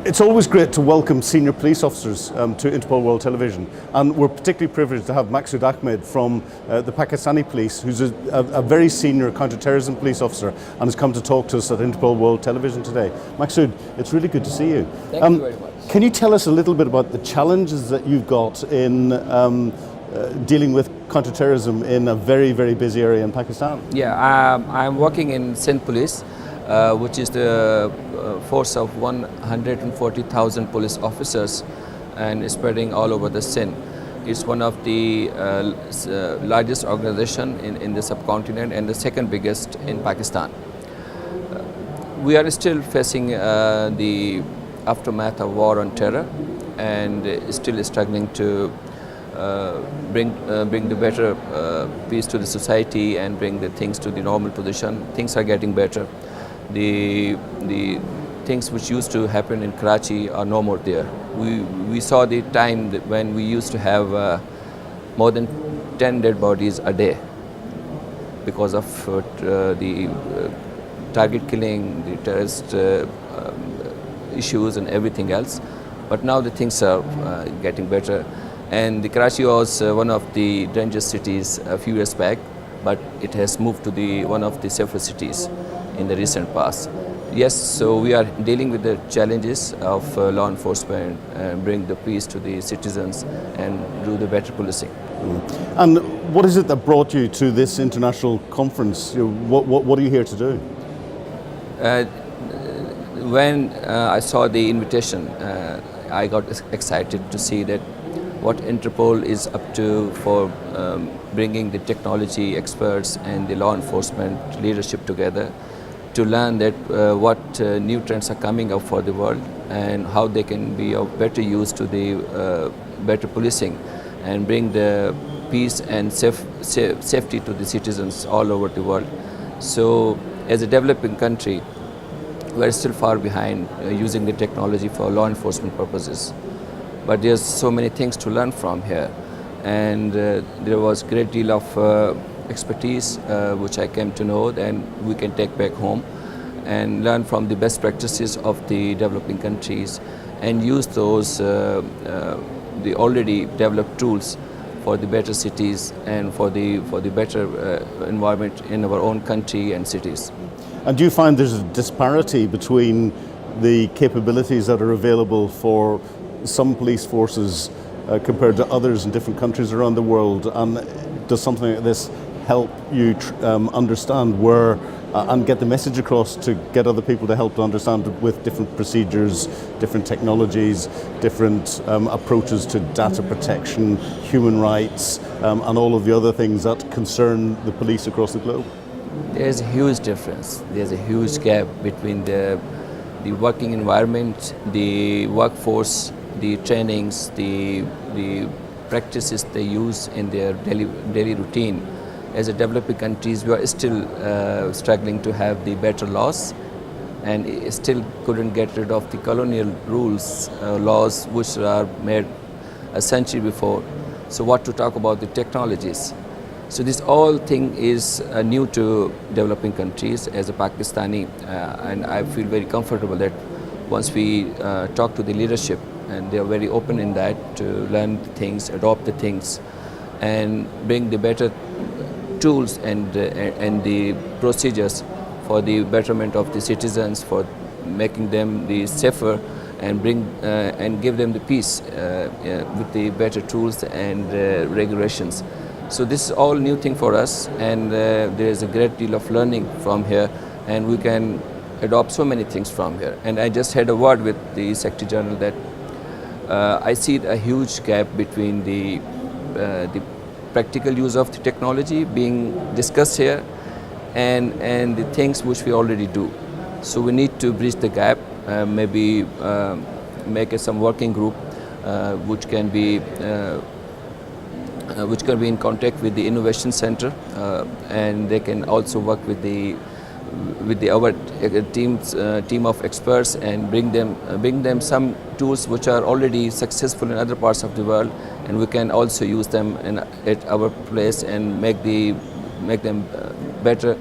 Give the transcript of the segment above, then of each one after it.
It's always great to welcome senior police officers to InterPol World Television, and we're particularly privileged to have Maqsood Ahmad from the Pakistani police, who's a very senior counter-terrorism police officer and has come to talk to us at InterPol World Television today. Maqsood, it's really good to see you. Thank you very much. Can you tell us a little bit about the challenges that you've got in dealing with counter-terrorism in a very, very busy area in Pakistan? Yeah, I'm working in Sindh Police, which is the force of 140,000 police officers and spreading all over the Sindh. It's one of the largest organization in the subcontinent and the second biggest in Pakistan. We are still facing the aftermath of war on terror and still struggling to bring the better peace to the society and bring the things to the normal position. Things are getting better. The things which used to happen in Karachi are no more there. We saw the time that when we used to have more than 10 dead bodies a day because of the target killing, the terrorist issues and everything else. But now the things are getting better. And the Karachi was one of the dangerous cities a few years back, but it has moved to one of the safer cities in the recent past. Yes, so we are dealing with the challenges of law enforcement and bring the peace to the citizens and do the better policing. And what is it that brought you to this international conference? What are you here to do? When I saw the invitation, I got excited to see that what Interpol is up to for bringing the technology experts and the law enforcement leadership together to learn that what new trends are coming up for the world and how they can be of better use to the better policing and bring the peace and safety to the citizens all over the world. So as a developing country, we're still far behind using the technology for law enforcement purposes. But there's so many things to learn from here, and there was a great deal of expertise which I came to know, and we can take back home and learn from the best practices of the developing countries and use those the already developed tools for the better cities and for the better environment in our own country and cities. And do you find there's a disparity between the capabilities that are available for some police forces compared to others in different countries around the world? And does something like this help you understand where and get the message across to get other people to help to understand with different procedures, different technologies, different approaches to data protection, human rights, and all of the other things that concern the police across the globe? There's a huge difference. There's a huge gap between the working environment, the workforce, the trainings, the practices they use in their daily routine. As a developing countries, we are still struggling to have the better laws, and still couldn't get rid of the colonial rules, laws which are made a century before. So what to talk about the technologies? So this all thing is new to developing countries as a Pakistani, and I feel very comfortable that once we talk to the leadership, and they are very open in that to learn the things, adopt the things, and bring the better tools and the procedures for the betterment of the citizens, for making them the safer, and bring and give them the peace with the better tools and regulations. So this is all new thing for us, and there is a great deal of learning from here, and we can adopt so many things from here. And I just had a word with the Secretary General that I see a huge gap between the practical use of the technology being discussed here and the things which we already do. So we need to bridge the gap, maybe make some working group which can be in contact with the Innovation Center, and they can also work with our team of experts and bring them some tools which are already successful in other parts of the world, and we can also use them at our place and make them better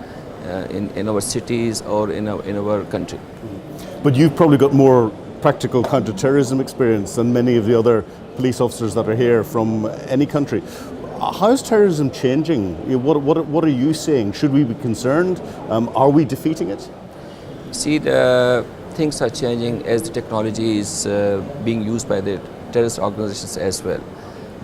in our cities or in our country. But you've probably got more practical counter-terrorism experience than many of the other police officers that are here from any country. How is terrorism changing? What are you seeing? Should we be concerned? Are we defeating it? See, the things are changing as the technology is being used by the terrorist organizations as well.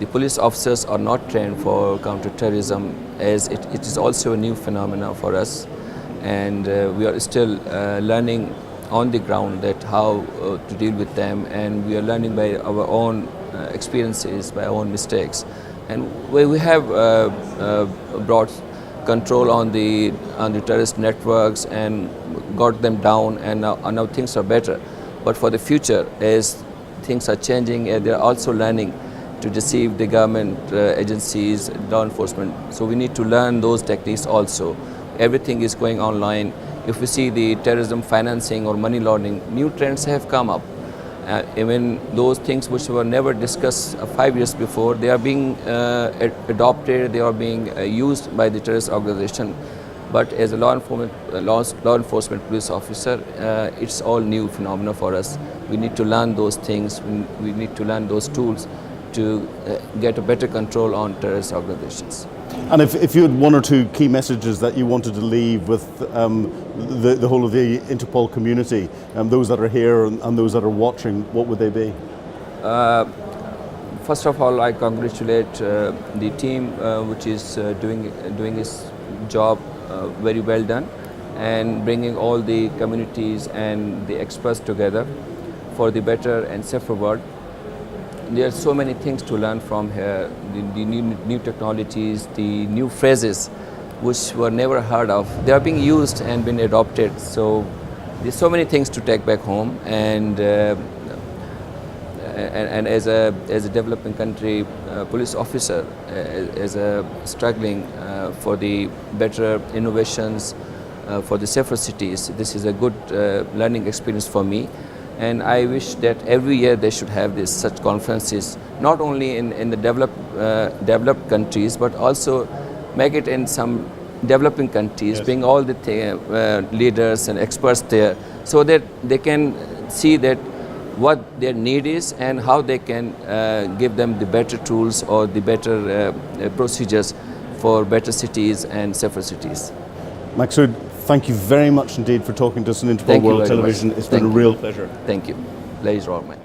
The police officers are not trained for counter-terrorism, as it is also a new phenomenon for us, and we are still learning on the ground that how to deal with them, and we are learning by our own experiences, by our own mistakes. And we have brought control on the terrorist networks and got them down, and now things are better. But for the future, as things are changing, they are also learning to deceive the government agencies, law enforcement. So we need to learn those techniques also. Everything is going online. If we see the terrorism financing or money laundering, new trends have come up. Even those things which were never discussed 5 years before, they are being adopted, they are being used by the terrorist organization. But as a law enforcement police officer, it's all new phenomena for us. We need to learn those things, we need to learn those tools to get a better control on terrorist organizations. And if you had one or two key messages that you wanted to leave with the whole of the InterPol community, those that are here and those that are watching, what would they be? First of all, I congratulate the team which is doing its job very well done, and bringing all the communities and the experts together for the better and safer world. There are so many things to learn from here, the new technologies, the new phrases which were never heard of. They are being used and been adopted. So there's so many things to take back home, and as a developing country police officer, as a struggling for the better innovations, for the safer cities, this is a good learning experience for me. And I wish that every year they should have such conferences, not only in the developed countries, but also make it in some developing countries, yes. Bring all the leaders and experts there, so that they can see that what their need is and how they can give them the better tools or the better procedures for better cities and safer cities. Maqsood, thank you very much indeed for talking to us on InterPol World Television. It's been a real pleasure. Thank you. Pleasure all mine.